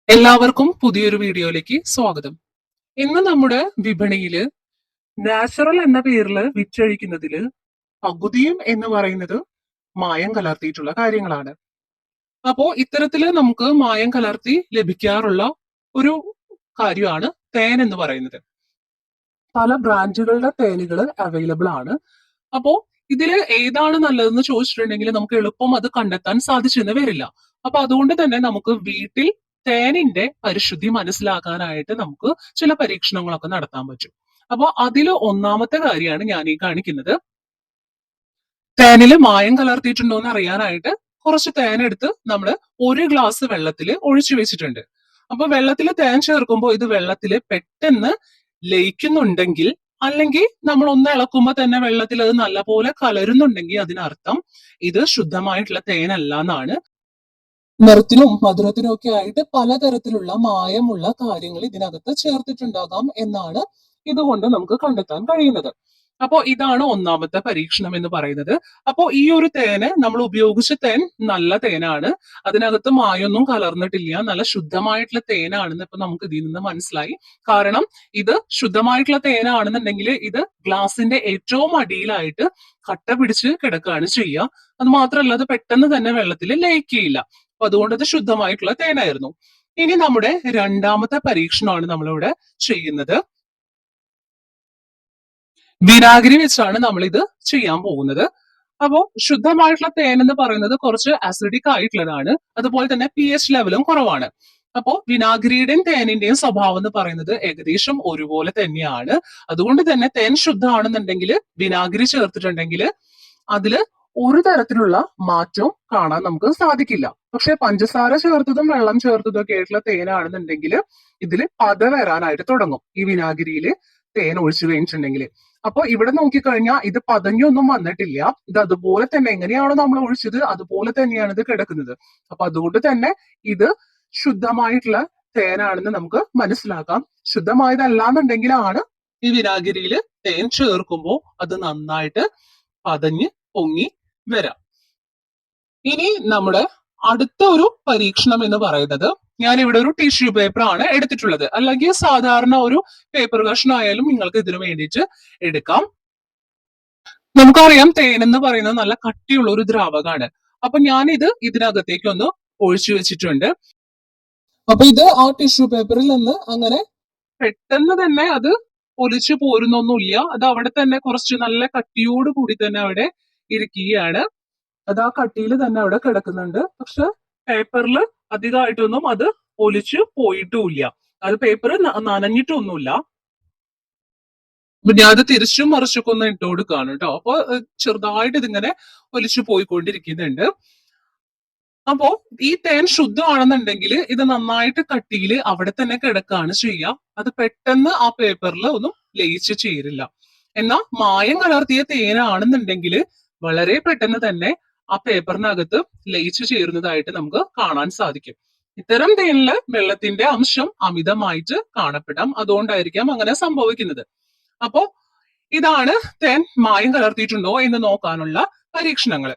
എല്ലാവർക്കും പുതിയൊരു വീഡിയോയിലേക്ക് സ്വാഗതം. ഇന്ന് നമ്മുടെ വിപണിയില് നാച്ചുറൽ എന്ന പേരിൽ വിറ്റഴിക്കുന്നതില് പകുതിയും എന്ന് പറയുന്നത് മായം കലർത്തിയിട്ടുള്ള കാര്യങ്ങളാണ്. അപ്പോ ഇത്തരത്തില് നമുക്ക് മായം കലർത്തി ലഭിക്കാറുള്ള ഒരു കാര്യമാണ് തേൻ എന്ന് പറയുന്നത്. പല ബ്രാൻഡുകളുടെ തേനുകൾ അവൈലബിൾ ആണ്. അപ്പോ ഇതില് ഏതാണ് നല്ലതെന്ന് ചോദിച്ചിട്ടുണ്ടെങ്കിൽ നമുക്ക് എളുപ്പം അത് കണ്ടെത്താൻ സാധിച്ചെന്ന് വരില്ല. അപ്പൊ അതുകൊണ്ട് തന്നെ നമുക്ക് വീട്ടിൽ തേനിന്റെ പരിശുദ്ധി മനസ്സിലാക്കാനായിട്ട് നമുക്ക് ചില പരീക്ഷണങ്ങളൊക്കെ നടത്താൻ പറ്റും. അപ്പൊ അതിൽ ഒന്നാമത്തെ കാര്യമാണ് ഞാൻ ഈ കാണിക്കുന്നത്. തേനില് മായം കലർത്തിയിട്ടുണ്ടോ എന്ന് അറിയാനായിട്ട് കുറച്ച് തേനെടുത്ത് നമ്മൾ ഒരു ഗ്ലാസ് വെള്ളത്തിൽ ഒഴിച്ചു വെച്ചിട്ടുണ്ട്. അപ്പൊ വെള്ളത്തിൽ തേൻ ചേർക്കുമ്പോൾ ഇത് വെള്ളത്തിൽ പെട്ടെന്ന് ലയിക്കുന്നുണ്ടെങ്കിൽ, അല്ലെങ്കിൽ നമ്മൾ ഒന്ന് ഇളക്കുമ്പോൾ തന്നെ വെള്ളത്തിൽ അത് നല്ലപോലെ കലരുന്നുണ്ടെങ്കിൽ അതിനർത്ഥം ഇത് ശുദ്ധമായിട്ടുള്ള തേനല്ല എന്നാണ്. നിറത്തിനും മധുരത്തിനും ഒക്കെ ആയിട്ട് പലതരത്തിലുള്ള മായമുള്ള കാര്യങ്ങൾ ഇതിനകത്ത് ചേർത്തിട്ടുണ്ടാകാം എന്നാണ് ഇതുകൊണ്ട് നമുക്ക് കണ്ടെത്താൻ കഴിയുന്നത്. അപ്പോ ഇതാണ് ഒന്നാമത്തെ പരീക്ഷണം എന്ന് പറയുന്നത്. അപ്പോ ഈ ഒരു തേന് നമ്മൾ ഉപയോഗിച്ച തേൻ നല്ല തേനാണ്, അതിനകത്ത് മായൊന്നും കലർന്നിട്ടില്ല, നല്ല ശുദ്ധമായിട്ടുള്ള തേനാണെന്ന് ഇപ്പൊ നമുക്ക് ഇതിൽ നിന്ന് മനസ്സിലായി. കാരണം ഇത് ശുദ്ധമായിട്ടുള്ള തേനാണെന്നുണ്ടെങ്കിൽ ഇത് ഗ്ലാസിന്റെ ഏറ്റവും അടിയിലായിട്ട് കട്ട പിടിച്ച് കിടക്കുകയാണ് ചെയ്യുക. അത് മാത്രമല്ല അത് പെട്ടെന്ന് തന്നെ വെള്ളത്തിൽ ലയിക്കുകയില്ല. അപ്പൊ അതുകൊണ്ട് അത് ശുദ്ധമായിട്ടുള്ള തേനായിരുന്നു. ഇനി നമ്മുടെ രണ്ടാമത്തെ പരീക്ഷണമാണ് നമ്മളിവിടെ ചെയ്യുന്നത്. വിനാഗിരി വെച്ചാണ് നമ്മൾ ഇത് ചെയ്യാൻ പോകുന്നത്. അപ്പോ ശുദ്ധമായിട്ടുള്ള തേൻ എന്ന് പറയുന്നത് കുറച്ച് അസിഡിക് ആയിട്ടുള്ളതാണ്, അതുപോലെ തന്നെ pH ലെവലും കുറവാണ്. അപ്പോ വിനാഗിരിയുടെയും തേനിന്റെയും സ്വഭാവം എന്ന് പറയുന്നത് ഏകദേശം ഒരുപോലെ തന്നെയാണ്. അതുകൊണ്ട് തന്നെ തേൻ ശുദ്ധമാണെന്നുണ്ടെങ്കിൽ വിനാഗിരി ചേർത്തിട്ടുണ്ടെങ്കിൽ അതില് ഒരു തരത്തിലുള്ള മാറ്റവും കാണാൻ നമുക്ക് സാധിക്കില്ല. പക്ഷെ പഞ്ചസാര ചേർത്തതും വെള്ളം ചേർത്തതും ഒക്കെ ആയിട്ടുള്ള തേനാണെന്നുണ്ടെങ്കിൽ ഇതിൽ പത വരാനായിട്ട് തുടങ്ങും ഈ വിനാഗിരിയിൽ തേൻ ഒഴിച്ചു കഴിഞ്ഞിട്ടുണ്ടെങ്കിൽ. അപ്പൊ ഇവിടെ നോക്കിക്കഴിഞ്ഞാൽ ഇത് പതഞ്ഞൊന്നും വന്നിട്ടില്ല, ഇത് അതുപോലെ തന്നെ എങ്ങനെയാണോ നമ്മൾ ഒഴിച്ചത് അതുപോലെ തന്നെയാണ് ഇത് കിടക്കുന്നത്. അപ്പൊ അതുകൊണ്ട് തന്നെ ഇത് ശുദ്ധമായിട്ടുള്ള തേനാണെന്ന് നമുക്ക് മനസ്സിലാക്കാം. ശുദ്ധമായതല്ലാന്നുണ്ടെങ്കിലാണ് ഈ വിനാഗിരിയിൽ തേൻ ചേർക്കുമ്പോൾ അത് നന്നായിട്ട് പതഞ്ഞ് പൊങ്ങി വരാം. ഇനി നമ്മുടെ അടുത്ത ഒരു പരീക്ഷണം എന്ന് പറയുന്നത്, ഞാൻ ഇവിടെ ഒരു ടിഷ്യൂ പേപ്പർ ആണ് എടുത്തിട്ടുള്ളത്, അല്ലെങ്കിൽ സാധാരണ ഒരു പേപ്പർ കഷ്ണമായാലും നിങ്ങൾക്ക് ഇതിനു വേണ്ടിയിട്ട് എടുക്കാം. നമുക്കറിയാം തേൻ എന്ന് പറയുന്നത് നല്ല കട്ടിയുള്ള ഒരു ദ്രാവകമാണ്. അപ്പൊ ഞാൻ ഇത് ഇതിനകത്തേക്ക് ഒന്ന് ഒഴിച്ചു വെച്ചിട്ടുണ്ട്. അപ്പൊ ഇത് ആ ടിഷ്യൂ പേപ്പറിൽ നിന്ന് അങ്ങനെ പെട്ടെന്ന് തന്നെ അത് ഒലിച്ചു പോരുന്നൊന്നുമില്ല, അത് അവിടെ തന്നെ കുറച്ച് നല്ല കട്ടിയോട് കൂടി തന്നെ അവിടെ ഇരിക്കുകയാണ്. അത് ആ കട്ടിയിൽ തന്നെ അവിടെ കിടക്കുന്നുണ്ട്. പക്ഷെ പേപ്പറിൽ അധികമായിട്ടൊന്നും അത് ഒലിച്ചു പോയിട്ടുമില്ല, അത് പേപ്പർ നനഞ്ഞിട്ടൊന്നുമില്ല. അപ്പൊ ഞാൻ അത് തിരിച്ചും മറിച്ചൊക്കെ ഒന്ന് ഇട്ട് കൊടുക്കുകയാണ് കേട്ടോ. അപ്പൊ ചെറുതായിട്ട് ഇതിങ്ങനെ ഒലിച്ചു പോയിക്കൊണ്ടിരിക്കുന്നുണ്ട്. അപ്പോ ഈ തേൻ ശുദ്ധമാണെന്നുണ്ടെങ്കിൽ ഇത് നന്നായിട്ട് കട്ടിയിൽ അവിടെ തന്നെ കിടക്കുകയാണ് ചെയ്യുക, അത് പെട്ടെന്ന് ആ പേപ്പറിൽ ഒന്നും ലയിച്ചു ചേരില്ല. എന്നാൽ മായം കലർത്തിയ തേനാണെന്നുണ്ടെങ്കിൽ വളരെ പെട്ടെന്ന് തന്നെ ആ പേപ്പറിനകത്ത് ലയിച്ചു ചേരുന്നതായിട്ട് നമുക്ക് കാണാൻ സാധിക്കും. ഇത്തരം തേനില് വെള്ളത്തിന്റെ അംശം അമിതമായിട്ട് കാണപ്പെടാം, അതുകൊണ്ടായിരിക്കാം അങ്ങനെ സംഭവിക്കുന്നത്. അപ്പോ ഇതാണ് തേൻ മായം കലർത്തിയിട്ടുണ്ടോ എന്ന് നോക്കാനുള്ള പരീക്ഷണങ്ങൾ.